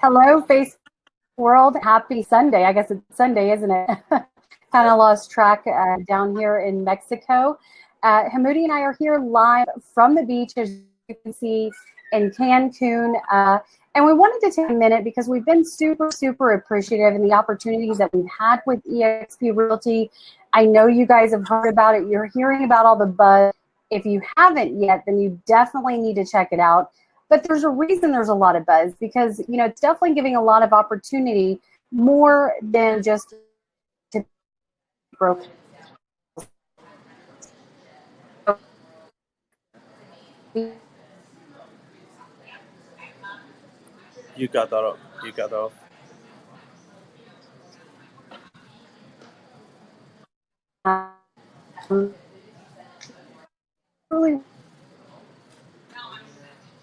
Hello, Facebook world. Happy Sunday. I guess it's Sunday, isn't it? Kind of lost track down here in Mexico. Hamudi and I are here live from the beach, as you can see, in Cancun. And we wanted to take a minute because we've been super appreciative in the opportunities that we've had with eXp Realty. I know you guys have heard about it. You're hearing about all the buzz. If you haven't yet, then you definitely need to check it out. But there's a reason there's a lot of buzz, because it's definitely giving a lot of opportunity, more than just to broke. You got that off. You got that off. Really.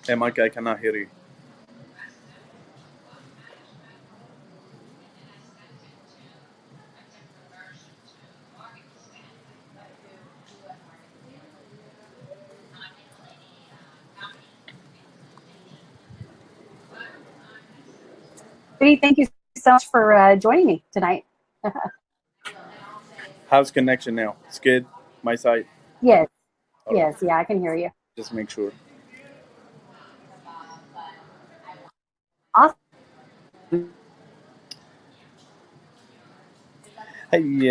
Hey, Micah, I cannot hear you. Thank you so much for joining me tonight. How's connection now? It's good. My side. Yes. All Yes. right. Yeah, I can hear you. Just make sure. Awesome. Hey,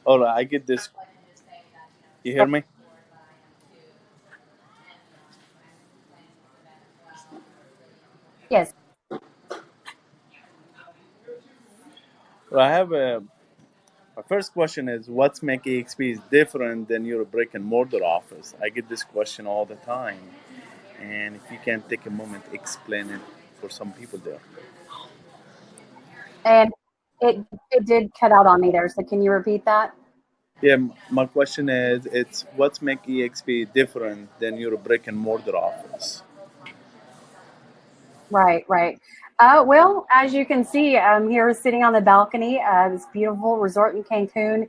all right. I get this. You hear me? Yes. Well, I have my first question is, what's make eXp is different than your brick and mortar office? I get this question all the time, and if you can take a moment, explain it for some people there. And it did cut out on me there. So can you repeat that? Yeah, my question is, it's what's make eXp different than your brick and mortar office? Right. Well, as you can see, I'm here sitting on the balcony, this beautiful resort in Cancun.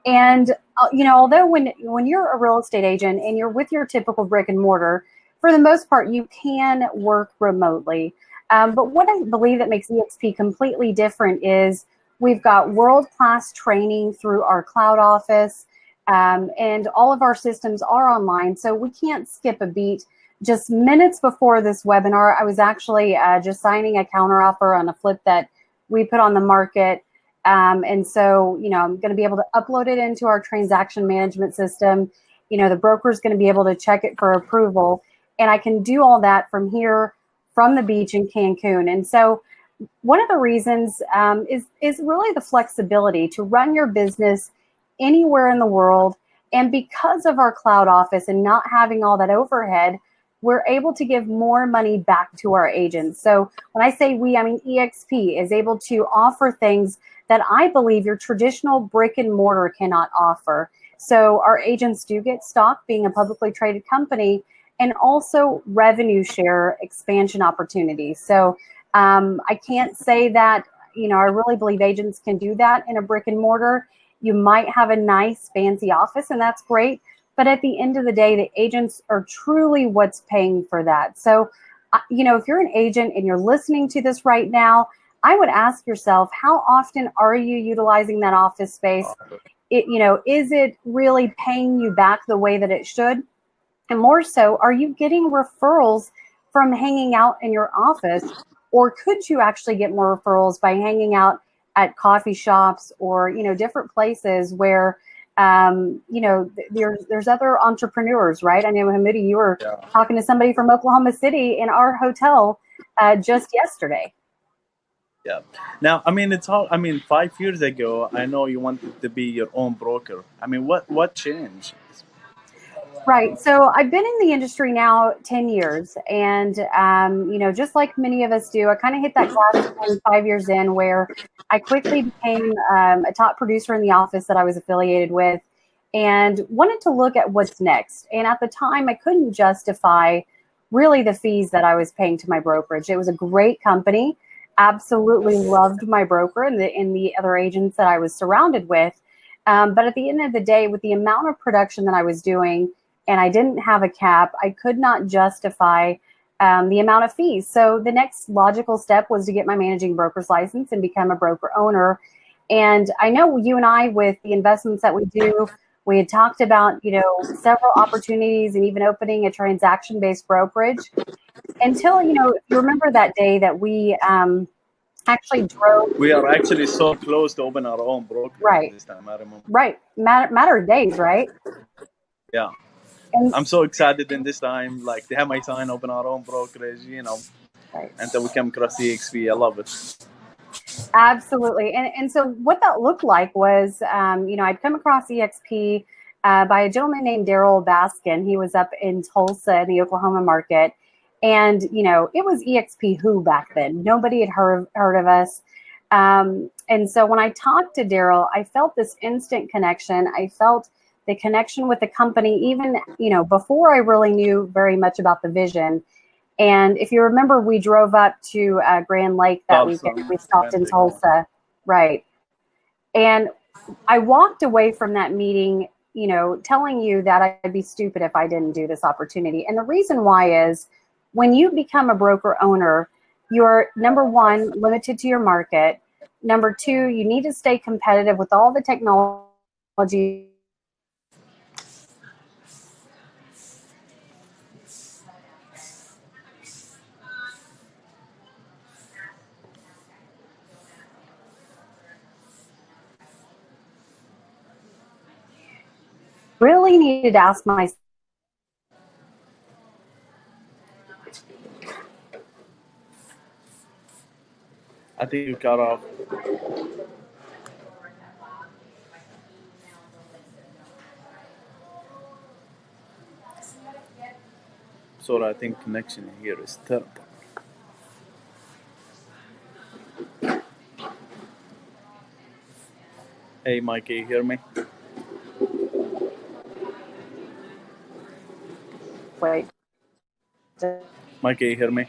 And, although when you're a real estate agent and you're with your typical brick and mortar, for the most part, you can work remotely. But what I believe that makes eXp completely different is we've got world-class training through our cloud office, and all of our systems are online, so we can't skip a beat. Just minutes before this webinar, I was actually just signing a counteroffer on a flip that we put on the market. And so, I'm going to be able to upload it into our transaction management system. The broker is going to be able to check it for approval. And I can do all that from here, from the beach in Cancun. And so one of the reasons is really the flexibility to run your business anywhere in the world. And because of our cloud office and not having all that overhead, we're able to give more money back to our agents. So when I say we, I mean eXp is able to offer things that I believe your traditional brick and mortar cannot offer. So our agents do get stock, being a publicly traded company, and also revenue share expansion opportunities. So I can't say that, I really believe agents can do that in a brick and mortar. You might have a nice fancy office, and that's great. But at the end of the day, the agents are truly what's paying for that. So, if you're an agent and you're listening to this right now, I would ask yourself, how often are you utilizing that office space? Is it really paying you back the way that it should? And more so, are you getting referrals from hanging out in your office? Or could you actually get more referrals by hanging out at coffee shops or, different places where there's other entrepreneurs, right? I know, Hamudi, you were talking to somebody from Oklahoma City in our hotel just yesterday. Yeah. Now, it's all. 5 years ago, I know you wanted to be your own broker. What changed? Right. So I've been in the industry now 10 years, and just like many of us do, I kind of hit that glass ceiling 5 years in, where I quickly became a top producer in the office that I was affiliated with, and wanted to look at what's next. And at the time, I couldn't justify really the fees that I was paying to my brokerage. It was a great company. Absolutely loved my broker and the other agents that I was surrounded with. But at the end of the day, with the amount of production that I was doing, and I didn't have a cap, I could not justify the amount of fees. So the next logical step was to get my managing broker's license and become a broker owner. And I know you and I, with the investments that we do, we had talked about, several opportunities and even opening a transaction-based brokerage until, if you remember that day that we actually drove. We are actually so close to open our own brokerage Right. this time. I remember. Right. Matter of days, right? Yeah. And I'm so excited in this time, like to have my son open our own brokerage, right. until we come across eXp. I love it. Absolutely. And so what that looked like was, I'd come across eXp by a gentleman named Daryl Baskin. He was up in Tulsa in the Oklahoma market. And, it was eXp who back then. Nobody had heard of us. And so when I talked to Daryl, I felt this instant connection. I felt the connection with the company, even, before I really knew very much about the vision. And if you remember, we drove up to Grand Lake that Tulsa, weekend. We stopped in Atlantic. Tulsa, right? And I walked away from that meeting, telling you that I'd be stupid if I didn't do this opportunity. And the reason why is when you become a broker owner, you're, number one, limited to your market. Number two, you need to stay competitive with all the technology. Really needed to ask myself. I think you cut off. So I think connection here is terrible. Hey, Micah, you hear me? Wait. Micah, you hear me?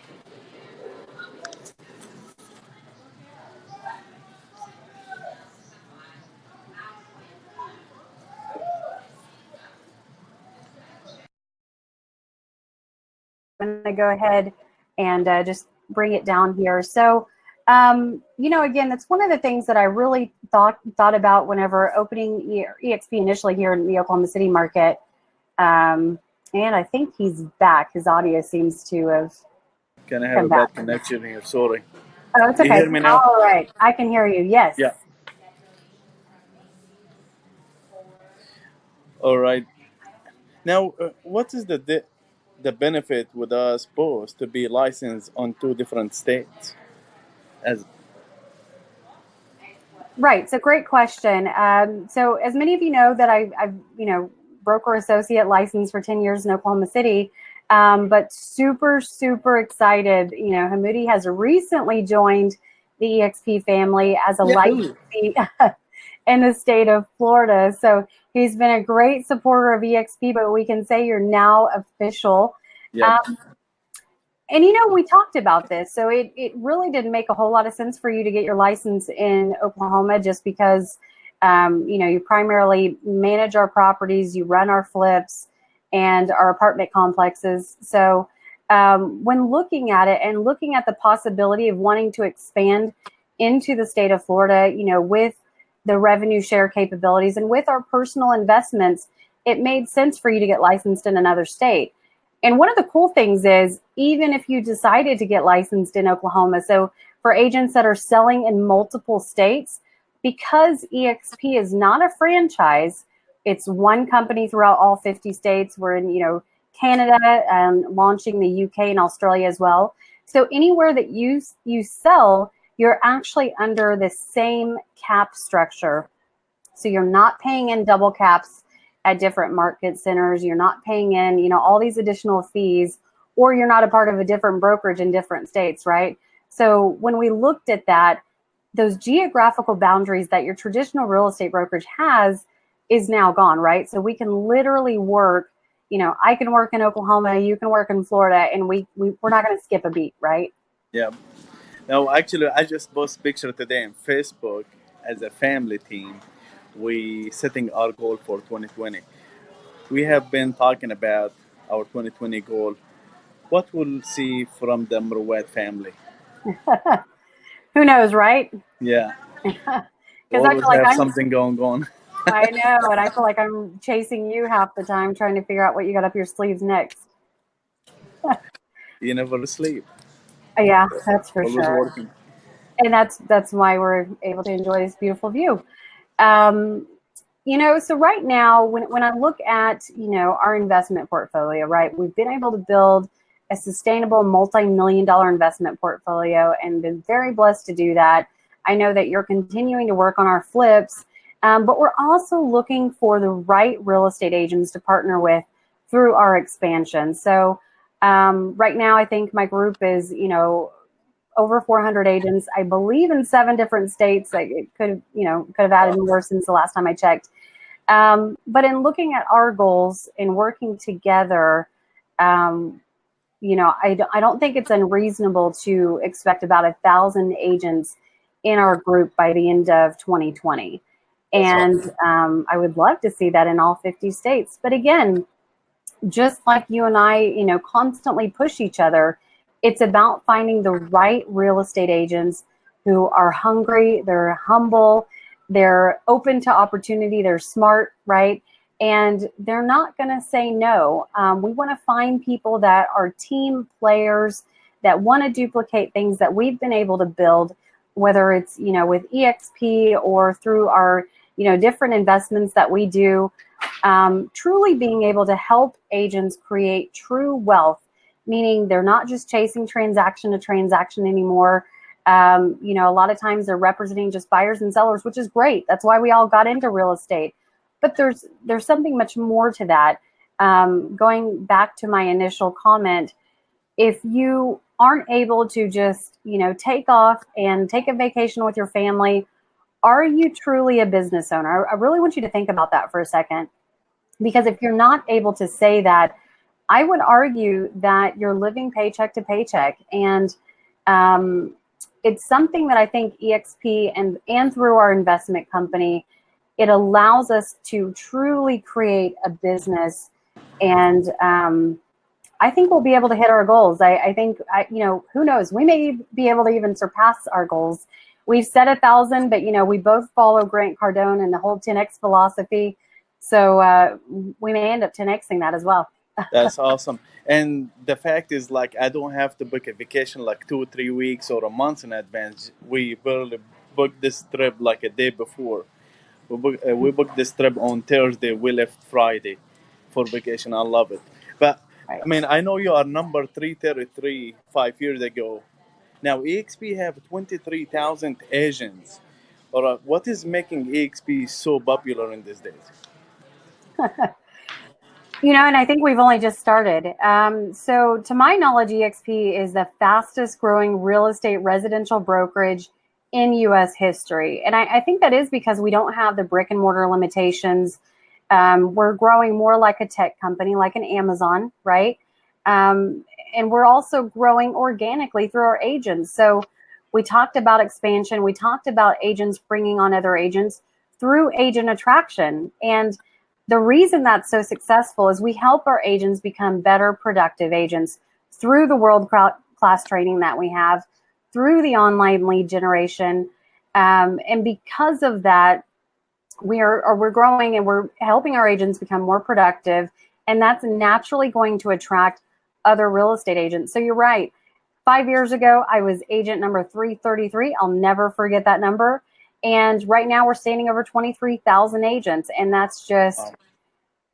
I'm going to go ahead and just bring it down here. So, again, that's one of the things that I really thought about whenever opening eXp initially here in the Oklahoma City market. And I think he's back. His audio seems to have Can I have come a back. bad connection here? Sorry. Oh, it's You okay. hear me now? All right. I can hear you. Yes. Yeah. All right. Now, what is the benefit with us both to be licensed on two different states? As Right. So great question. So as many of you know that I've broker associate licensed for 10 years in Oklahoma City, but super, super excited. Hamudi has recently joined the eXp family as a licensee in the state of Florida. So he's been a great supporter of eXp, but we can say you're now official. yeah. And we talked about this, so it really didn't make a whole lot of sense for you to get your license in Oklahoma just because, you primarily manage our properties, you run our flips and our apartment complexes. So when looking at it and looking at the possibility of wanting to expand into the state of Florida, with the revenue share capabilities and with our personal investments, it made sense for you to get licensed in another state. And one of the cool things is, even if you decided to get licensed in Oklahoma, so for agents that are selling in multiple states, because eXp is not a franchise, it's one company throughout all 50 states. We're in, Canada, launching the UK and Australia as well. So anywhere that you sell, you're actually under the same cap structure. So you're not paying in double caps at different market centers. You're not paying in, all these additional fees, or you're not a part of a different brokerage in different states, right? So when we looked at that, those geographical boundaries that your traditional real estate brokerage has is now gone, right? So we can literally work, I can work in Oklahoma, you can work in Florida, and we're not going to skip a beat, right? Yeah. Now, actually, I just posted a picture today on Facebook as a family team. We setting our goal for 2020. We have been talking about our 2020 goal what we'll see from the Mruwat family. Who knows, right? Yeah, we Because I feel always like have I'm, something going on. I know, and I feel like I'm chasing you half the time trying to figure out what you got up your sleeves next. You never sleep, Yeah, that's for always sure. working. And that's why we're able to enjoy this beautiful view. Um, so right now, when I look at, our investment portfolio, right, we've been able to build a sustainable multi-million-dollar investment portfolio and been very blessed to do that. I know that you're continuing to work on our flips, but we're also looking for the right real estate agents to partner with through our expansion. So right now, I think my group is, over 400 agents, I believe, in 7 different states. It could have added Wow. more since the last time I checked. But in looking at our goals and working together, um, I don't think it's unreasonable to expect about 1,000 agents in our group by the end of 2020. That's And awesome. I would love to see that in all 50 states. But again, just like you and I, constantly push each other, it's about finding the right real estate agents who are hungry, they're humble, they're open to opportunity, they're smart, right? And they're not going to say no. We want to find people that are team players that want to duplicate things that we've been able to build, whether it's, with eXp or through our, different investments that we do. Truly being able to help agents create true wealth, meaning they're not just chasing transaction to transaction anymore. A lot of times they're representing just buyers and sellers, which is great. That's why we all got into real estate. But there's something much more to that. Going back to my initial comment, if you aren't able to just, take off and take a vacation with your family, are you truly a business owner? I really want you to think about that for a second. Because if you're not able to say that, I would argue that you're living paycheck to paycheck. And um, it's something that I think eXp and through our investment company, it allows us to truly create a business. And I think we'll be able to hit our goals. I think, who knows? We may be able to even surpass our goals. We've set 1,000, but, we both follow Grant Cardone and the whole 10X philosophy. So we may end up 10Xing that as well. That's awesome. And the fact is, like, I don't have to book a vacation like 2 or 3 weeks or a month in advance. We barely book this trip like a day before. We booked this trip on Thursday. We left Friday for vacation. I love it. But Right. I mean, I know you are number 333 5 years ago. Now EXP have 23,000 agents. All right, what is making EXP so popular in these days? And I think we've only just started. So, to my knowledge, eXp is the fastest growing real estate residential brokerage in US history. And I think that is because we don't have the brick and mortar limitations. We're growing more like a tech company, like an Amazon, right? Um, and we're also growing organically through our agents. So, we talked about expansion, we talked about agents bringing on other agents through agent attraction. And the reason that's so successful is we help our agents become better, productive agents through the world class training that we have, through the online lead generation. And because of that, we're growing and we're helping our agents become more productive. And that's naturally going to attract other real estate agents. So you're right. 5 years ago, I was agent number 333. I'll never forget that number. And right now we're standing over 23,000 agents. And that's just,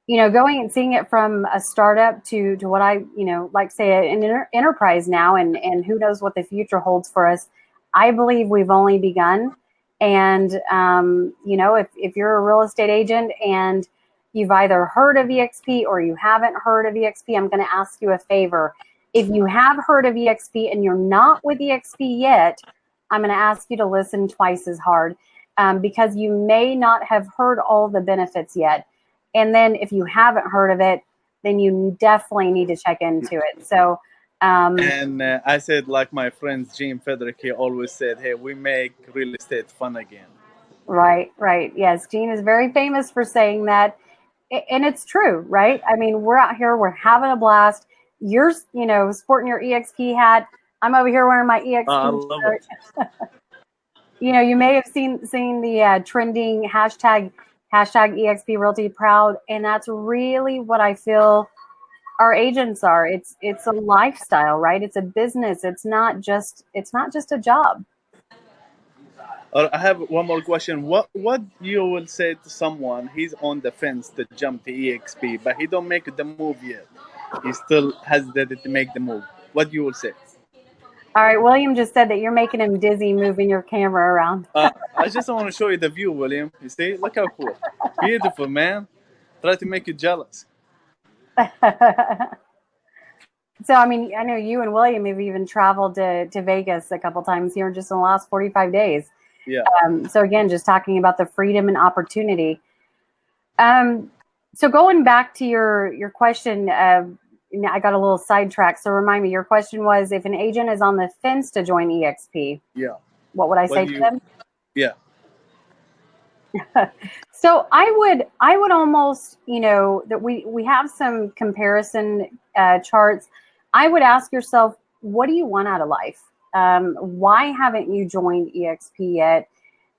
Um, going and seeing it from a startup to what I, like say an enterprise now, and who knows what the future holds for us. I believe we've only begun. And, if you're a real estate agent and you've either heard of eXp or you haven't heard of eXp, I'm going to ask you a favor. If you have heard of eXp and you're not with eXp yet, I'm going to ask you to listen twice as hard, because you may not have heard all the benefits yet. And then if you haven't heard of it, then you definitely need to check into it. So, and I said, like my friend Gene Frederick, he always said, "Hey, we make real estate fun again." right, right. Yes, Gene is very famous for saying that. And it's true, right? I mean, we're out here, we're having a blast. you're, sporting your EXP hat. I'm over here wearing my I EXP love shirt. it. You may have seen the trending hashtag eXp Realty Proud, and that's really what I feel our agents are. It's a lifestyle, right? It's a business. It's not just a job. I have one more question. What you will say to someone he's on the fence to jump to EXP, but he don't make the move yet? He still hesitated to make the move. What you will say? All right, William just said that you're making him dizzy moving your camera around. I just want to show you the view, William. You see, look how cool, beautiful, man. Try to make you jealous. So, I mean, I know you and William have even traveled to Vegas a couple times here just in the last 45 days. Yeah. So again, just talking about the freedom and opportunity. So going back to your question, I got a little sidetracked. So remind me, your question was, if an agent is on the fence to join EXP, Yeah. what would I say to them? Yeah. So I would almost, that we have some comparison charts. I would ask yourself, what do you want out of life? Why haven't you joined EXP yet?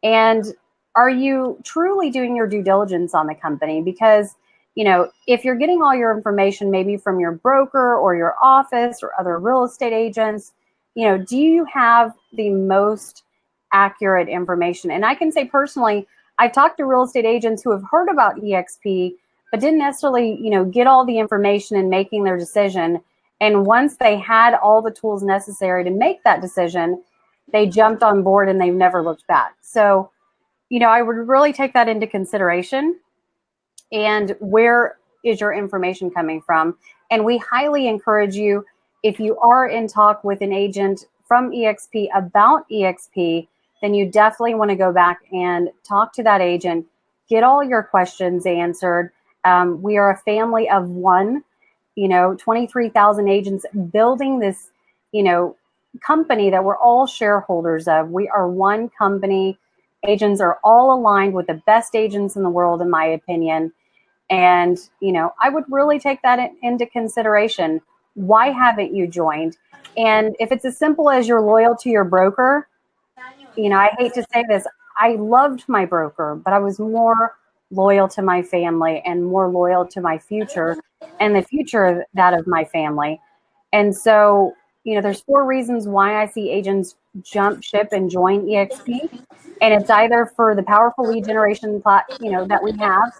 And are you truly doing your due diligence on the company? Because, if you're getting all your information maybe from your broker or your office or other real estate agents, do you have the most accurate information? And I can say personally, I've talked to real estate agents who have heard about EXP, but didn't necessarily, get all the information in making their decision. And once they had all the tools necessary to make that decision, they jumped on board and they've never looked back. So, I would really take that into consideration. And where is your information coming from? And we highly encourage you, if you are in talk with an agent from EXP about EXP, then you definitely want to go back and talk to that agent, get all your questions answered. We are a family of one, 23,000 agents building this, company that we're all shareholders of. We are one company. Agents are all aligned with the best agents in the world, in my opinion. And, I would really take that into consideration. Why haven't you joined? And if it's as simple as you're loyal to your broker, I hate to say this, I loved my broker, but I was more loyal to my family and more loyal to my future and the future of that of my family. And so, there's 4 reasons why I see agents jump ship and join EXP. And it's either for the powerful lead generation that we have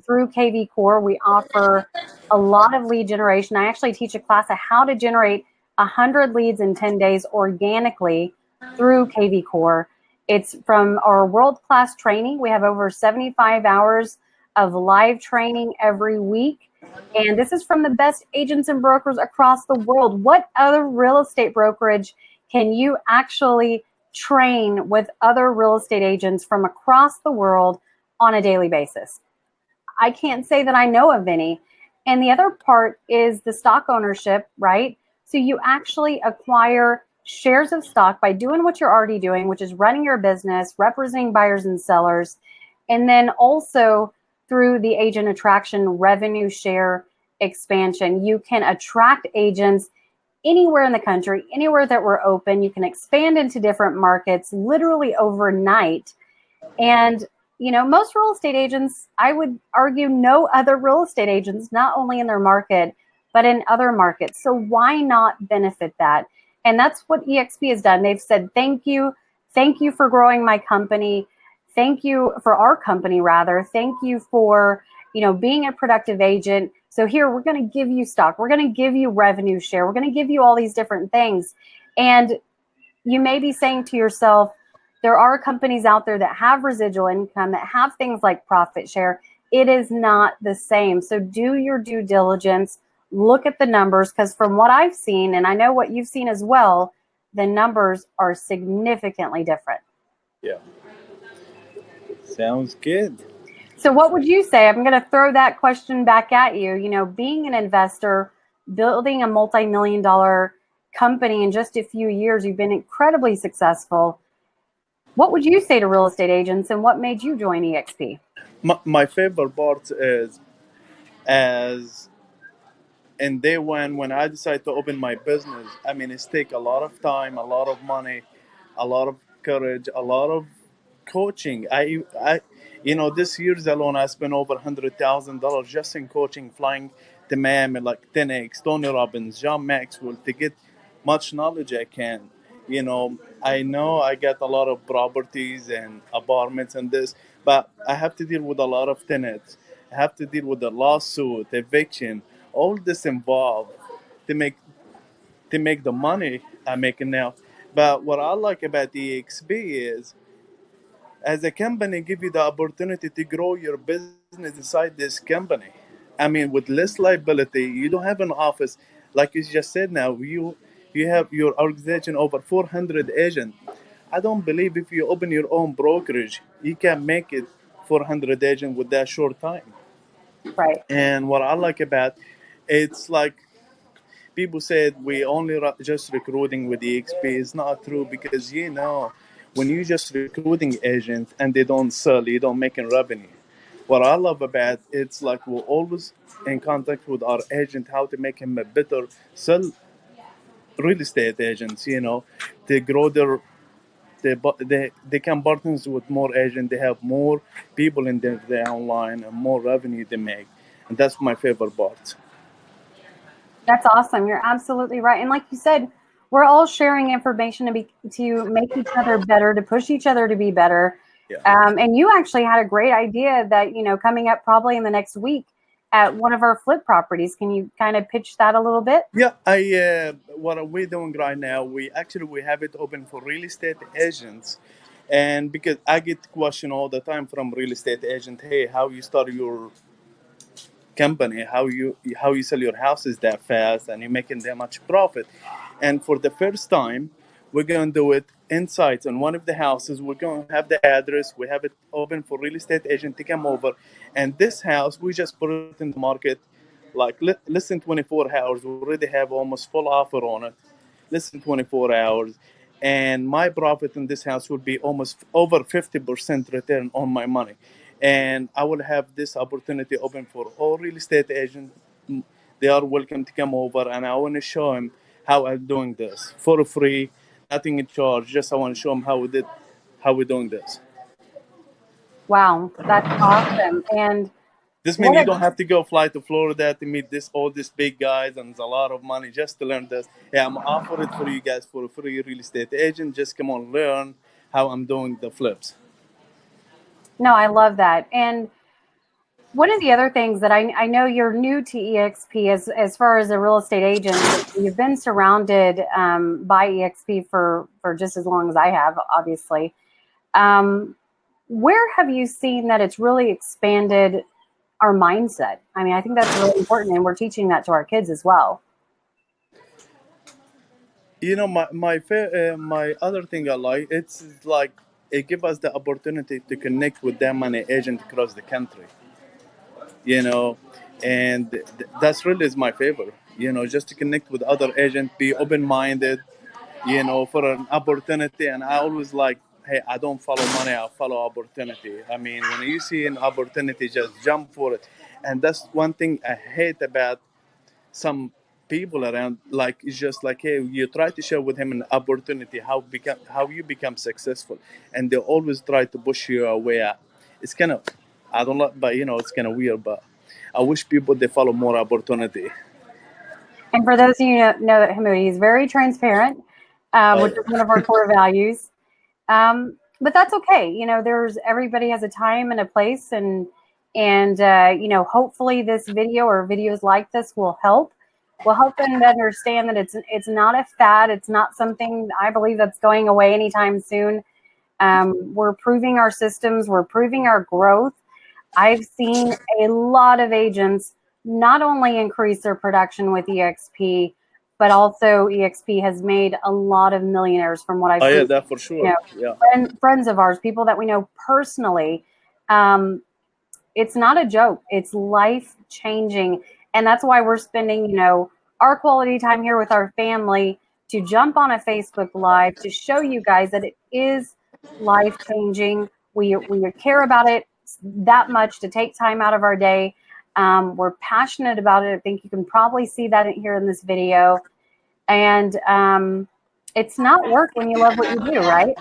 through KV Core. We offer a lot of lead generation. I actually teach a class on how to generate 100 leads in 10 days organically through KV Core. It's from our world-class training. We have over 75 hours of live training every week. And this is from the best agents and brokers across the world. What other real estate brokerage can you actually train with other real estate agents from across the world on a daily basis? I can't say that I know of any. And the other part is the stock ownership, right? So you actually acquire shares of stock by doing what you're already doing, which is running your business, representing buyers and sellers, and then also through the agent attraction revenue share expansion, you can attract agents anywhere in the country, anywhere that we're open. You can expand into different markets literally overnight. And, most real estate agents, I would argue, know other real estate agents, not only in their market, but in other markets. So why not benefit that? And that's what eXp has done. They've said, thank you. Thank you for growing my company. Thank you for our company, rather. Thank you for, being a productive agent. So here, we're going to give you stock. We're going to give you revenue share. We're going to give you all these different things. And you may be saying to yourself, there are companies out there that have residual income, that have things like profit share. It is not the same. So do your due diligence. Look at the numbers, because from what I've seen, and I know what you've seen as well, the numbers are significantly different. Yeah. Sounds good. So what would you say? I'm going to throw that question back at you. Being an investor, building a multi-million-dollar company in just a few years, you've been incredibly successful. What would you say to real estate agents, and what made you join eXp? My favorite part is, as And day one, when I decided to open my business, I mean, it's take a lot of time, a lot of money, a lot of courage, a lot of coaching. This year's alone, I spent over $100,000 just in coaching, flying to Miami, like 10X, Tony Robbins, John Maxwell, to get much knowledge I can. I know I got a lot of properties and apartments and this, but I have to deal with a lot of tenants. I have to deal with the lawsuit, eviction, all this involved to make the money I'm making now. But what I like about the eXp is, as a company, give you the opportunity to grow your business inside this company. I mean, with less liability, you don't have an office, like you just said. Now you have your organization over 400 agents. I don't believe if you open your own brokerage, you can make it 400 agents with that short time. Right. And what I like about it's like people said we only just recruiting with the XP is not true, because when you just recruiting agents and they don't sell, you don't making revenue. What I love about it's like we're always in contact with our agent how to make him a better sell real estate agents. They grow they can partners with more agents. They have more people in their online and more revenue they make, and that's my favorite part. That's awesome. You're absolutely right. And like you said, we're all sharing information to make each other better, to push each other to be better. Yeah. And you actually had a great idea that, coming up probably in the next week at one of our flip properties. Can you kind of pitch that a little bit? Yeah, I what are we doing right now? We have it open for real estate agents, and because I get question all the time from real estate agent, hey, how you start your company, how you sell your houses that fast, and you're making that much profit. And for the first time, we're going to do it inside on one of the houses. We're going to have the address. We have it open for real estate agent to come over. And this house, we just put it in the market, like less than 24 hours. We already have almost full offer on it. Less than 24 hours. And my profit in this house will be almost over 50% return on my money. And I will have this opportunity open for all real estate agents. They are welcome to come over, and I want to show them how I'm doing this for free, nothing in charge. Just I want to show them how we're doing this. Wow, that's awesome. And This means what you a don't have to go fly to Florida to meet all these big guys, and it's a lot of money just to learn this. Yeah, I'm offering it for you guys for a free real estate agent. Just come on, learn how I'm doing the flips. no, I love that. And one of the other things that I know you're new to EXP as far as a real estate agent, but you've been surrounded by EXP for just as long as I have, obviously. Um, where have you seen that it's really expanded our mindset? I mean, I think that's really important, and we're teaching that to our kids as well. My other thing I like, it's like it give us the opportunity to connect with them and agent across the country. you know, and that's really is my favor. Just to connect with other agents, be open minded, for an opportunity. And I always like, hey, I don't follow money, I follow opportunity. I mean, when you see an opportunity, just jump for it. And that's one thing I hate about some people around. Like, it's just like, hey, you try to share with him an opportunity, how you become successful, and they always try to push you away. It's kind of, I don't like, but it's kind of weird. But I wish people they follow more opportunity. And for those of you who know that Hamoudi is very transparent, which is one of our core values. But that's okay. There's everybody has a time and a place, and hopefully this video or videos like this will help. Will help them to understand that it's not a fad. It's not something I believe that's going away anytime soon. We're proving our systems. We're proving our growth. I've seen a lot of agents not only increase their production with EXP, but also EXP has made a lot of millionaires from what I've Oh yeah, seen. that for sure. Yeah. Friends of ours, people that we know personally. Um, it's not a joke. It's life changing. And that's why we're spending, our quality time here with our family to jump on a Facebook Live to show you guys that it is life changing. We care about it that much to take time out of our day. We're passionate about it. I think you can probably see that here in this video. And it's not work when you love what you do, right?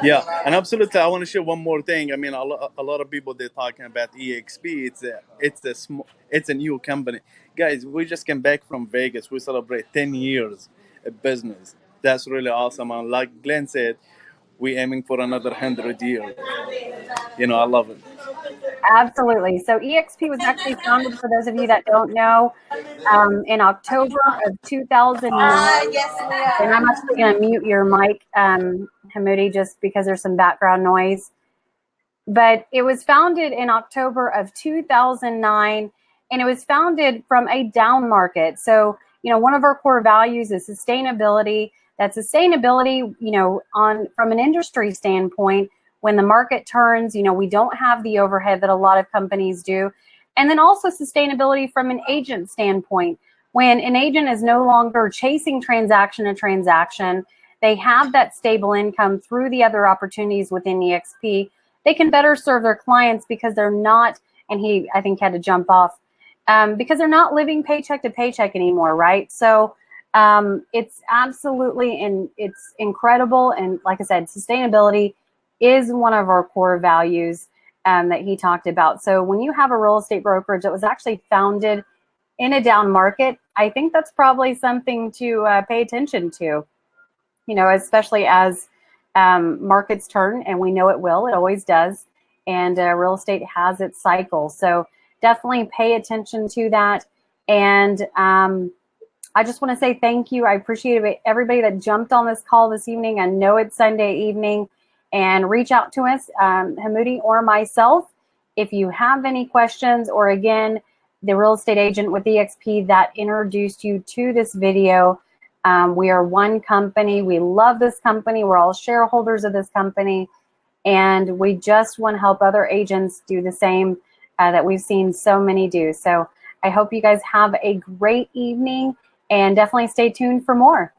Yeah, and absolutely, I want to share one more thing. I mean, a lot of people they're talking about eXp. It's a new company, guys. We just came back from Vegas. We celebrate 10 years of business. That's really awesome. And like Glenn said, we're aiming for another 100 years. You know, I love it. Absolutely. So eXp was actually founded, for those of you that don't know, in October of 2009. Yes, we And I'm are. actually going to mute your mic, Hamudi, just because there's some background noise. But it was founded in October of 2009, and it was founded from a down market. So, you know, one of our core values is sustainability. That sustainability, you know, from an industry standpoint, when the market turns, you know, we don't have the overhead that a lot of companies do. And then also sustainability from an agent standpoint. When an agent is no longer chasing transaction to transaction, they have that stable income through the other opportunities within eXp. They can better serve their clients because they're not, and he, I think, had to jump off, because they're not living paycheck to paycheck anymore, right? So it's absolutely, and it's incredible. And like I said, sustainability is one of our core values that he talked about. So when you have a real estate brokerage that was actually founded in a down market, I think that's probably something to pay attention to, you know, especially as markets turn, and we know it will, it always does. And real estate has its cycle. So definitely pay attention to that. And I just want to say thank you. I appreciate everybody that jumped on this call this evening. I know it's Sunday evening, and reach out to us, Hamudi or myself, if you have any questions, or again, the real estate agent with eXp that introduced you to this video. We are one company. We love this company. We're all shareholders of this company, and we just want to help other agents do the same that we've seen so many do. So I hope you guys have a great evening, and definitely stay tuned for more.